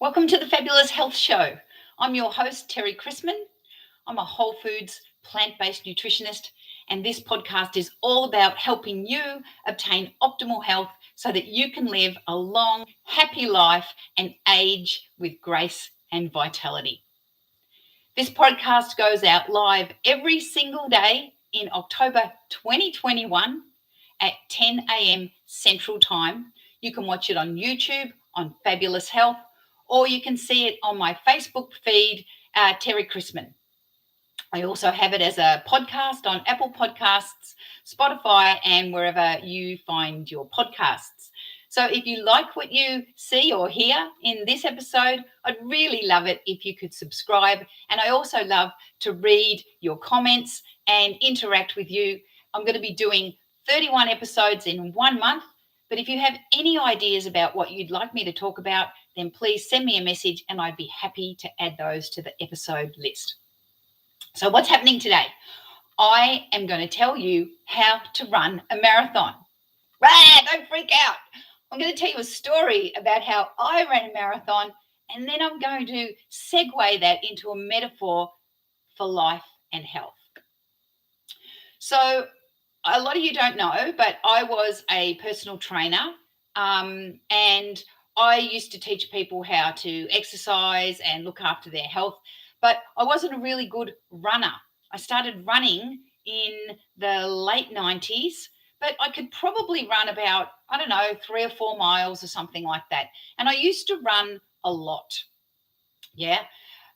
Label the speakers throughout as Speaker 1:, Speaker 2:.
Speaker 1: Welcome to the Fabulous Health Show. I'm your host, Terry Chrisman. I'm a whole foods, plant-based nutritionist, and this podcast is all about helping you obtain optimal health so that you can live a long, happy life and age with grace and vitality. This podcast goes out live every single day in October 2021 at 10 a.m. Central Time. You can watch it on YouTube, on Fabulous Health, or you can see it on my Facebook feed, Terry Chrisman. I also have it as a podcast on Apple Podcasts, Spotify, and wherever you find your podcasts. So if you like what you see or hear in this episode, I'd really love it if you could subscribe. And I also love to read your comments and interact with you. I'm going to be doing 31 episodes in 1 month. But if you have any ideas about what you'd like me to talk about, then please send me a message and I'd be happy to add those to the episode list. So what's happening today? I am going to tell you how to run a marathon. Right, don't freak out. I'm going to tell you a story about how I ran a marathon, and then I'm going to segue that into a metaphor for life and health. So a lot of you don't know, but I was a personal trainer, and I used to teach people how to exercise and look after their health, but I wasn't a really good runner. I started running in the late 90s, but I could probably run about, 3 or 4 miles or something like that. And I used to run a lot. Yeah.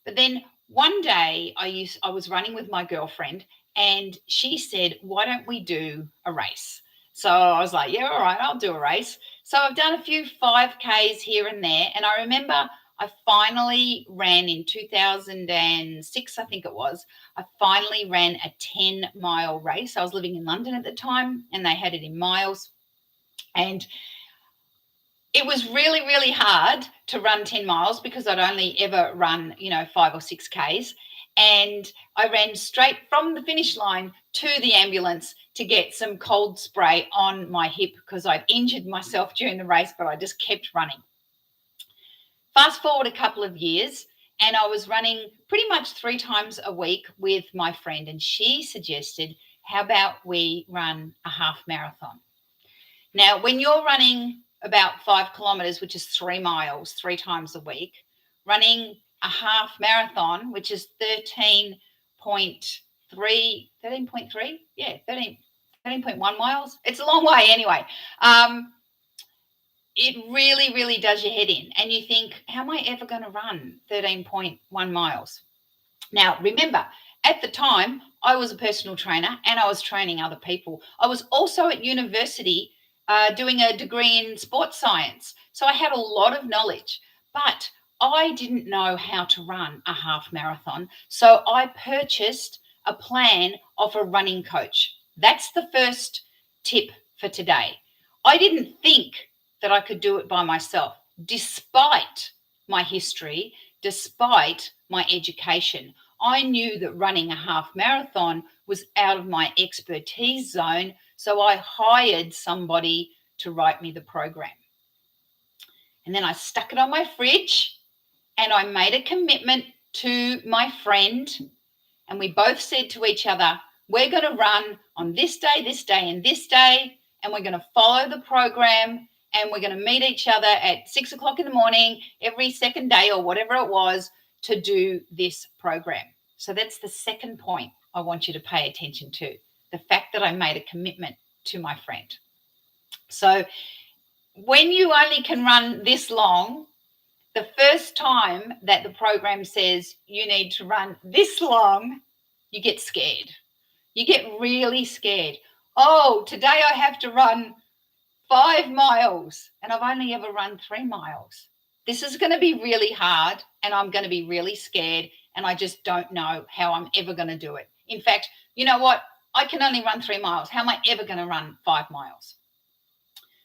Speaker 1: But then one day I was running with my girlfriend and she said, why don't we do a race? So I was like, yeah, all right, I'll do a race. So I've done a few 5Ks here and there. And I remember I finally ran in 2006, I think it was. I finally ran a 10-mile race. I was living in London at the time and they had it in miles. And it was really, really hard to run 10 miles because I'd only ever run, 5 or 6 Ks. And I ran straight from the finish line to the ambulance to get some cold spray on my hip because I'd injured myself during the race, but I just kept running. Fast forward a couple of years, and I was running pretty much 3 times a week with my friend, and she suggested, how about we run a half marathon? Now, when you're running about 5 kilometers, which is 3 miles, 3 times a week, running a half marathon, which is 13.1 miles. It's a long way anyway. It really, really does your head in. And you think, how am I ever going to run 13.1 miles? Now, remember, at the time, I was a personal trainer and I was training other people. I was also at university doing a degree in sports science. So I had a lot of knowledge, but I didn't know how to run a half marathon. So I purchased a plan of a running coach. That's the first tip for today. I didn't think that I could do it by myself, despite my history, despite my education. I knew that running a half marathon was out of my expertise zone, so I hired somebody to write me the program. And then I stuck it on my fridge and I made a commitment to my friend, and we both said to each other, we're going to run on this day, and this day, and we're going to follow the program. And we're going to meet each other at 6 o'clock in the morning every second day or whatever it was to do this program. So that's the second point I want you to pay attention to, the fact that I made a commitment to my friend. So when you only can run this long, the first time that the program says you need to run this long, you get scared. You get really scared. Oh, today I have to run 5 miles and I've only ever run 3 miles. This is going to be really hard and I'm going to be really scared and I just don't know how I'm ever going to do it. In fact, you know what? I can only run 3 miles. How am I ever going to run 5 miles?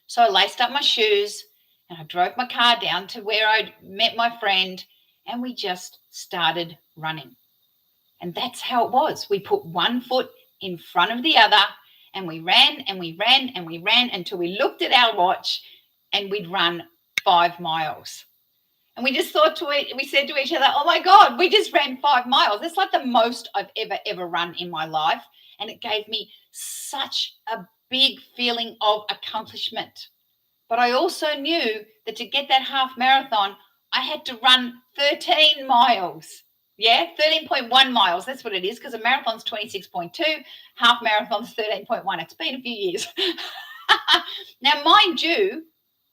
Speaker 1: So I laced up my shoes and I drove my car down to where I'd met my friend and we just started running. And that's how it was. We put one foot in front of the other and we ran and we ran and we ran until we looked at our watch and we'd run 5 miles. And we just thought we said to each other, oh my God, we just ran 5 miles. That's like the most I've ever run in my life. And it gave me such a big feeling of accomplishment. But I also knew that to get that half marathon, I had to run 13 miles. Yeah, 13.1 miles. That's what it is, because a marathon's 26.2, half marathon's 13.1. It's been a few years. Now, mind you,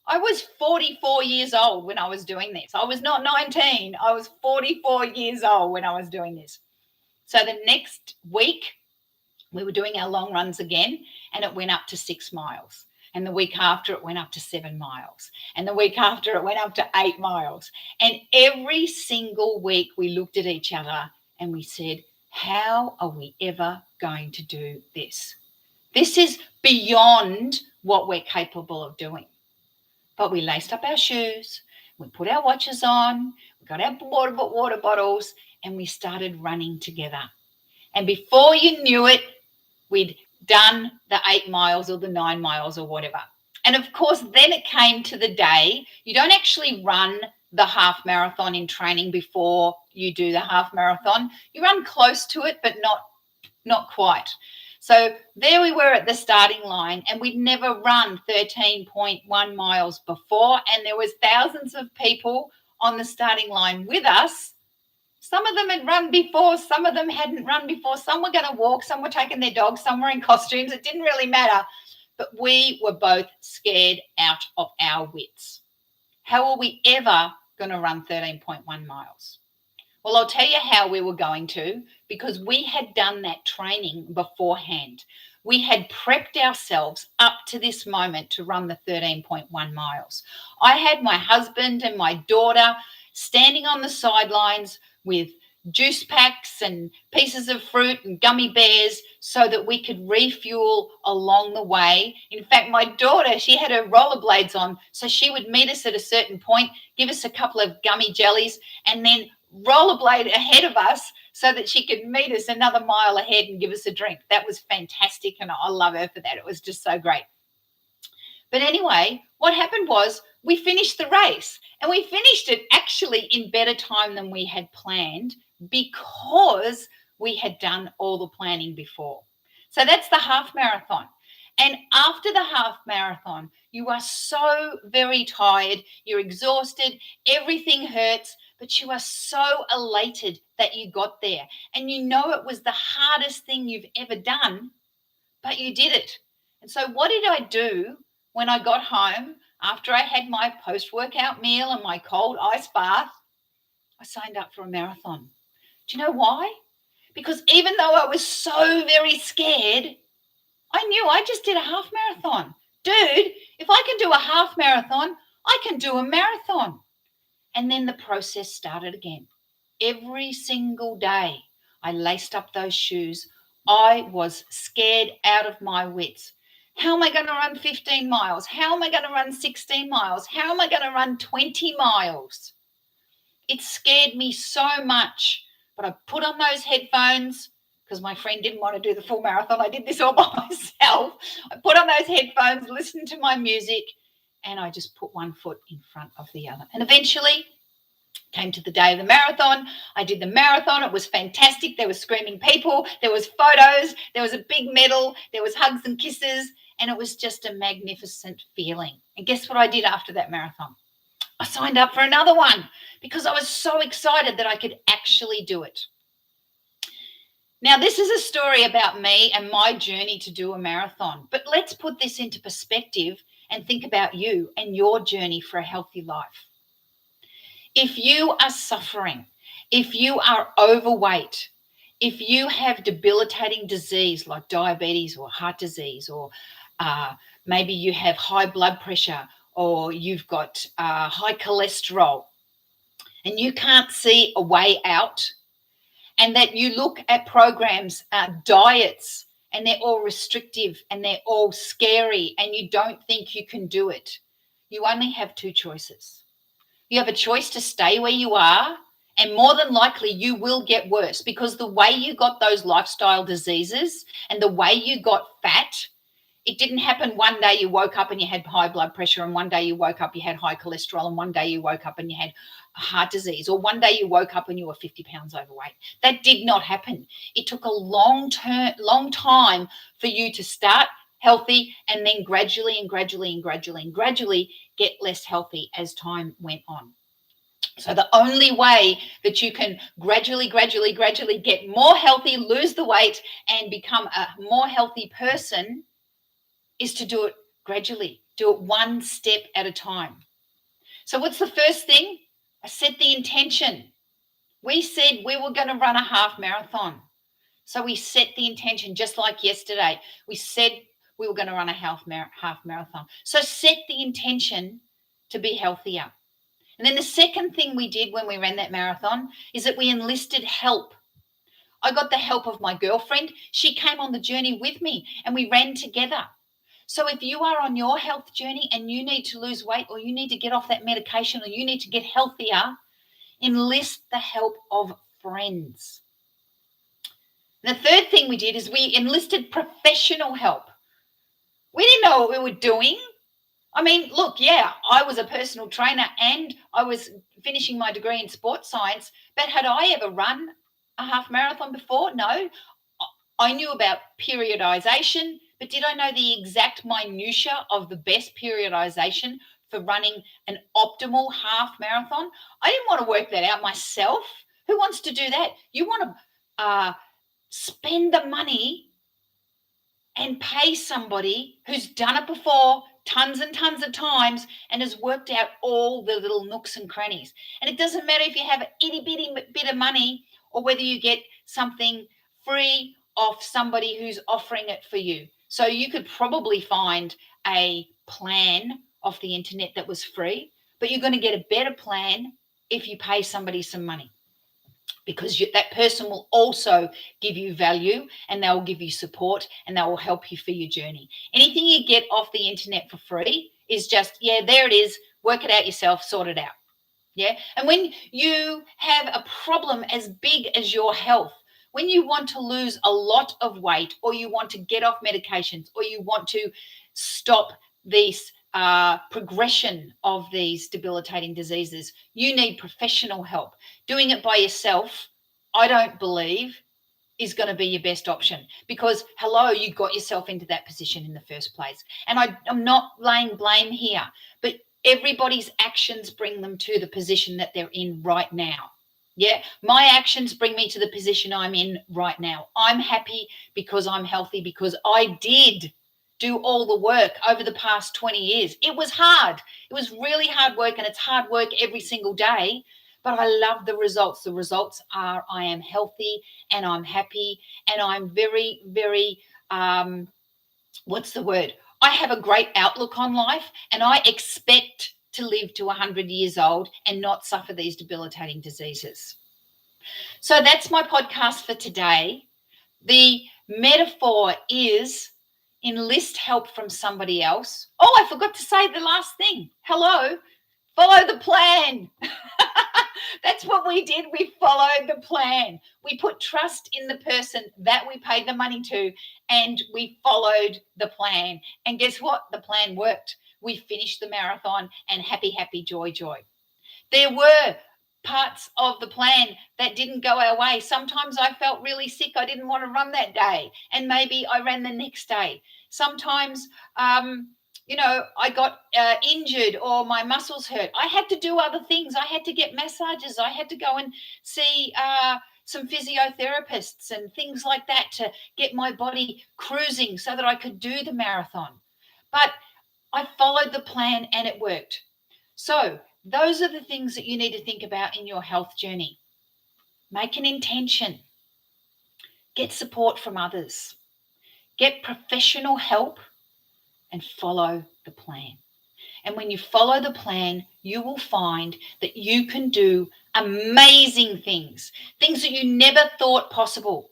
Speaker 1: I was 44 years old when I was doing this. I was not 19. I was 44 years old when I was doing this. So the next week, we were doing our long runs again, and it went up to 6 miles. And the week after, it went up to 7 miles. And the week after, it went up to 8 miles. And every single week, we looked at each other and we said, how are we ever going to do this? This is beyond what we're capable of doing. But we laced up our shoes, we put our watches on, we got our water bottles, and we started running together. And before you knew it, we'd done the 8 miles or the 9 miles or whatever. And of course, then it came to the day, you don't actually run the half marathon in training before you do the half marathon. You run close to it, but not quite. So there we were at the starting line, and we'd never run 13.1 miles before, and there was thousands of people on the starting line with us. Some of them had run before, some of them hadn't run before, some were going to walk, some were taking their dogs, some were in costumes. It didn't really matter, but we were both scared out of our wits. How are we ever going to run 13.1 miles? Well, I'll tell you how we were going to, because we had done that training beforehand. We had prepped ourselves up to this moment to run the 13.1 miles. I had my husband and my daughter standing on the sidelines with juice packs and pieces of fruit and gummy bears so that we could refuel along the way. In fact, my daughter, she had her rollerblades on, so she would meet us at a certain point, give us a couple of gummy jellies, and then rollerblade ahead of us so that she could meet us another mile ahead and give us a drink. That was fantastic, and I love her for that. It was just so great. But anyway, what happened was we finished the race, and we finished it actually in better time than we had planned because we had done all the planning before. So that's the half marathon. And after the half marathon, you are so very tired, you're exhausted, everything hurts, but you are so elated that you got there. And you know it was the hardest thing you've ever done, but you did it. And so what did I do when I got home after I had my post-workout meal and my cold ice bath? I signed up for a marathon. Do you know why? Because even though I was so very scared, I knew I just did a half marathon. Dude, if I can do a half marathon, I can do a marathon. And then the process started again. Every single day, I laced up those shoes. I was scared out of my wits. How am I going to run 15 miles? How am I going to run 16 miles? How am I going to run 20 miles? It scared me so much. But I put on those headphones because my friend didn't want to do the full marathon. I did this all by myself. I put on those headphones, listened to my music, and I just put one foot in front of the other. And eventually came to the day of the marathon. I did the marathon. It was fantastic. There were screaming people. There was photos. There was a big medal. There was hugs and kisses. And it was just a magnificent feeling. And guess what I did after that marathon? I signed up for another one because I was so excited that I could actually do it. Now, this is a story about me and my journey to do a marathon. But let's put this into perspective and think about you and your journey for a healthy life. If you are suffering, if you are overweight, if you have debilitating disease like diabetes or heart disease, or maybe you have high blood pressure, or you've got high cholesterol, and you can't see a way out, and that you look at programs, diets, and they're all restrictive and they're all scary, and you don't think you can do it, you only have two choices. You have a choice to stay where you are, and more than likely you will get worse, because the way you got those lifestyle diseases and the way you got fat It didn't happen one day you woke up and you had high blood pressure, and one day you woke up you had high cholesterol, and one day you woke up and you had heart disease, or one day you woke up and you were 50 pounds overweight. That did not happen. It took a long time for you to start healthy and then gradually get less healthy as time went on. So the only way that you can gradually get more healthy, lose the weight, and become a more healthy person is to do it gradually. Do it one step at a time. So what's the first thing? I set the intention. We said we were going to run a half marathon. So we set the intention, just like yesterday. We said we were going to run a half marathon. So set the intention to be healthier. And then the second thing we did when we ran that marathon is that we enlisted help. I got the help of my girlfriend. She came on the journey with me and we ran together. So if you are on your health journey and you need to lose weight, or you need to get off that medication, or you need to get healthier, enlist the help of friends. The third thing we did is we enlisted professional help. We didn't know what we were doing. I mean, look, yeah, I was a personal trainer and I was finishing my degree in sports science, but had I ever run a half marathon before? No. I knew about periodization, but did I know the exact minutiae of the best periodization for running an optimal half marathon? I didn't want to work that out myself. Who wants to do that? You want to spend the money and pay somebody who's done it before tons and tons of times and has worked out all the little nooks and crannies. And it doesn't matter if you have an itty bitty bit of money or whether you get something free off somebody who's offering it for you. So you could probably find a plan off the internet that was free, but you're going to get a better plan if you pay somebody some money, because that person will also give you value and they will give you support and they will help you for your journey. Anything you get off the internet for free is just, yeah, there it is. Work it out yourself, sort it out. Yeah. And when you have a problem as big as your health, when you want to lose a lot of weight, or you want to get off medications, or you want to stop this progression of these debilitating diseases, you need professional help. Doing it by yourself, I don't believe, is going to be your best option, because, hello, you got yourself into that position in the first place. And I'm not laying blame here, but everybody's actions bring them to the position that they're in right now. Yeah, my actions bring me to the position I'm in right now. I'm happy because I'm healthy, because I did do all the work over the past 20 years. It was hard. It was really hard work, and it's hard work every single day, but I love the results. The results are I am healthy and I'm happy and I'm very, very, what's the word? I have a great outlook on life, and I expect to live to 100 years old and not suffer these debilitating diseases. So that's my podcast for today. The metaphor is enlist help from somebody else. Oh, I forgot to say the last thing. Hello, follow the plan. That's what we did. We followed the plan. We put trust in the person that we paid the money to, and we followed the plan. And guess what? The plan worked. We finished the marathon, and happy, happy, joy, joy. There were parts of the plan that didn't go our way. Sometimes I felt really sick. I didn't want to run that day, and maybe I ran the next day. Sometimes, I got injured or my muscles hurt. I had to do other things. I had to get massages. I had to go and see some physiotherapists and things like that to get my body cruising so that I could do the marathon. But I followed the plan and it worked. So those are the things that you need to think about in your health journey. Make an intention. Get support from others. Get professional help and follow the plan. And when you follow the plan, you will find that you can do amazing things that you never thought possible.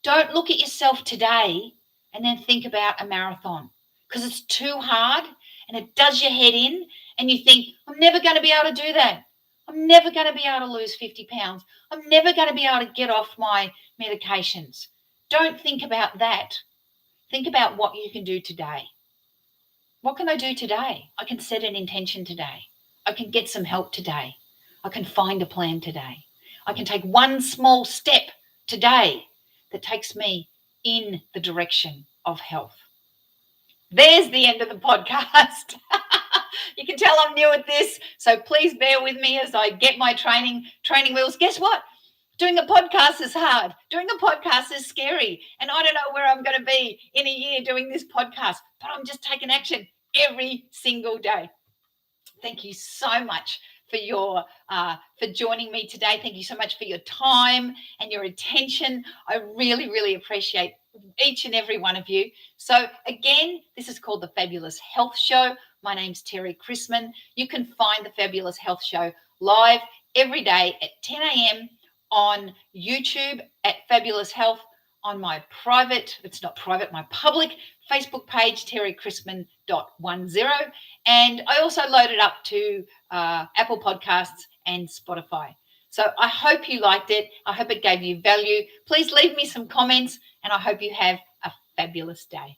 Speaker 1: Don't look at yourself today and then think about a marathon, because it's too hard and it does your head in, and you think, I'm never going to be able to do that. I'm never going to be able to lose 50 pounds. I'm never going to be able to get off my medications. Don't think about that. Think about what you can do today. What can I do today? I can set an intention today. I can get some help today. I can find a plan today. I can take one small step today that takes me in the direction of health. There's the end of the podcast. You can tell I'm new at this, so please bear with me as I get my training wheels. Guess what? Doing a podcast is hard. Doing a podcast is scary. And I don't know where I'm going to be in a year doing this podcast, but I'm just taking action every single day. Thank you so much for joining me today. Thank you so much for your time and your attention. I really, really appreciate each and every one of you. So again, this is called the Fabulous Health Show. My name's Terry Chrisman. You can find the Fabulous Health Show live every day at 10 a.m. on YouTube at Fabulous Health, on my my public Facebook page, terrychrisman.10. And I also load it up to Apple Podcasts and Spotify. So I hope you liked it. I hope it gave you value. Please leave me some comments, and I hope you have a fabulous day.